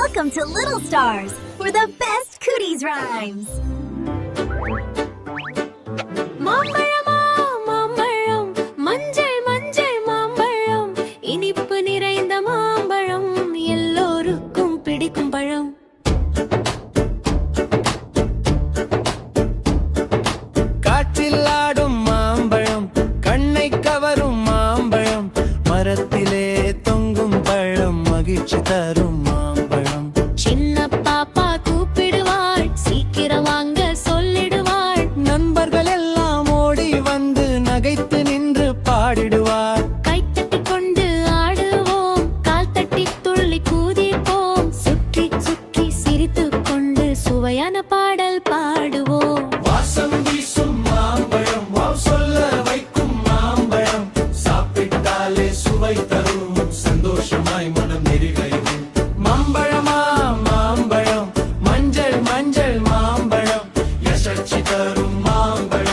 Welcome to Little Stars for the best cooties rhymes. மாம்பழமா மாம்பழம் மஞ்சள் மஞ்சள் மாம்பழம் இனிப்பு நிறைந்த மாம்பழம் எல்லோருக்கும் பிடிக்கும் பழம். காற்றில் ஆடும் மாம்பழம் கண்ணை கவரும் மாம்பழம் மரத்திலே தொங்கும் பழம் மகிழ்ச்சி தரும் மாம்பழம். சின்ன பாப்பா கூப்பிடுவாள் சீக்கிரம் வாங்க சொல்லிடுவாள். நண்பர்கள் எல்லாம் ஓடி வந்து நகைத்து நின்று பாடிடுவார். கைத்தட்டி கொண்டு ஆடுவோம் கால் தட்டி துள்ளி கூதிப்போம் சுற்றி சுற்றி சிரித்துக் கொண்டு சுவையான பாடல் பாடுவோம். வாசம் வீசும் மாம்பழம் வாவ் சொல்ல வைக்கும் மாம்பழம் சாப்பிட்டாலே சுவை தரும் சந்தோஷமாய் மனம் நெறிகையும். மாம்பழமா மாம்பழம் மஞ்சள் மஞ்சள் மாம்பழம் யசச்சி தரும் மாம்பழம்